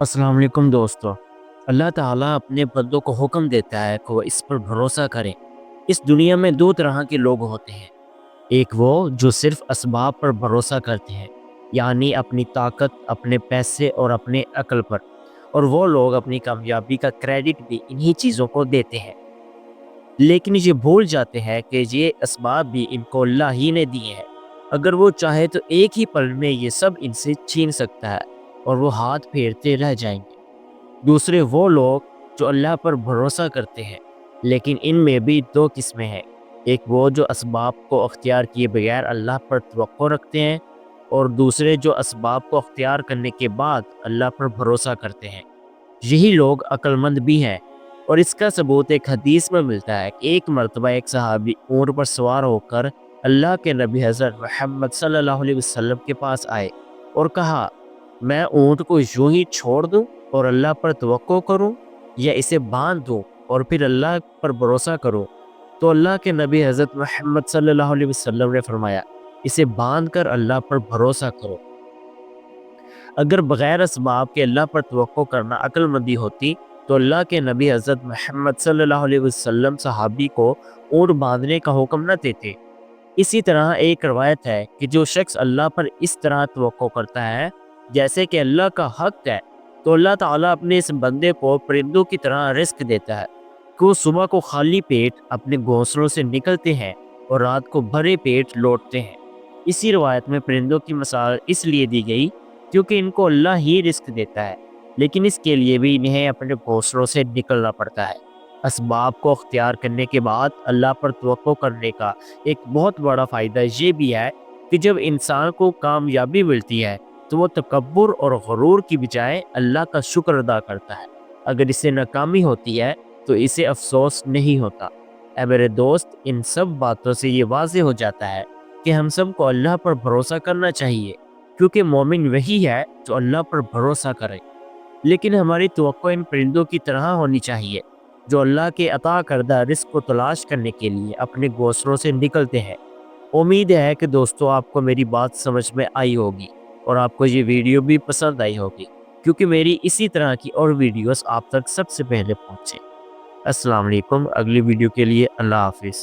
अस्सलाम वालेकुम दोस्तों। अल्लाह ताला अपने बंदों को हुक्म देता है कि वो इस पर भरोसा करें। इस दुनिया में दो तरह के लोग होते हैं। एक वो जो सिर्फ असबाब पर भरोसा करते हैं, यानी अपनी ताकत, अपने पैसे और अपने अक्ल पर। और वो लोग अपनी कामयाबी का क्रेडिट भी इन्हीं चीज़ों को देते हैं, लेकिन ये भूल जाते हैं कि ये असबाब भी इनको अल्लाह ही ने दिए हैं। अगर वो चाहे तो एक ही पल में ये सब इनसे छीन सकता है और वो हाथ फेरते रह जाएंगे। दूसरे वो लोग जो अल्लाह पर भरोसा करते हैं, लेकिन इनमें भी दो किस्में हैं। एक वो जो असबाब को अख्तियार किए बगैर अल्लाह पर तवक्को रखते हैं, और दूसरे जो असबाब को अख्तियार करने के बाद अल्लाह पर भरोसा करते हैं। यही लोग अक्लमंद भी हैं, और इसका सबूत एक हदीस में मिलता है कि एक मरतबा एक सहाबी ऊँट पर सवार होकर अल्लाह के नबी हज़रत मोहम्मद सल्लल्लाहु अलैहि वसल्लम के पास आए और कहा, मैं ऊँट को यूं ही छोड़ दूं और अल्लाह पर तवक्को करूं, या इसे बांध दूं और फिर अल्लाह पर भरोसा करूं? तो अल्लाह के नबी हज़रत मोहम्मद सल्लल्लाहु अलैहि वसल्लम ने फरमाया, इसे बांध कर अल्लाह पर भरोसा करो। अगर बगैर असबाब के अल्लाह पर तवक्को करना अक्लमंदी होती, तो अल्लाह के नबी हज़रत मोहम्मद सल्लल्लाहु अलैहि वसल्लम सहाबी को ऊँट बांधने का हुक्म न देते। इसी तरह एक रवायत है कि जो शख्स अल्लाह पर इस तरह तवक्को करता है जैसे कि अल्लाह का हक है, तो अल्लाह ताला अपने इस बंदे को परिंदों की तरह रिस्क देता है कि वो सुबह को खाली पेट अपने घोंसलों से निकलते हैं और रात को भरे पेट लौटते हैं। इसी रवायत में परिंदों की मिसाल इसलिए दी गई क्योंकि इनको अल्लाह ही रिस्क देता है, लेकिन इसके लिए भी इन्हें अपने घोंसलों से निकलना पड़ता है। असबाब को अख्तियार करने के बाद अल्लाह पर तवक्को करने का एक बहुत बड़ा फ़ायदा ये भी है कि जब इंसान को कामयाबी मिलती है, तो वो तकब्बुर और गुरूर की बजाय अल्लाह का शुक्र अदा करता है। अगर इसे नाकामी होती है, तो इसे अफसोस नहीं होता। ऐ मेरे दोस्त, इन सब बातों से ये वाज़ेह हो जाता है कि हम सबको अल्लाह पर भरोसा करना चाहिए, क्योंकि मोमिन वही है जो अल्लाह पर भरोसा करे। लेकिन हमारी तवक्को इन परिंदों की तरह होनी चाहिए, जो अल्लाह के अता करदा रिज़्क को तलाश करने के लिए अपने घोंसलों से निकलते हैं। उम्मीद है कि दोस्तों आपको मेरी बात समझ में आई होगी और आपको ये वीडियो भी पसंद आई होगी, क्योंकि मेरी इसी तरह की और वीडियोस आप तक सबसे पहले पहुँचे। अस्सलाम वालेकुम। अगली वीडियो के लिए अल्लाह हाफिज़।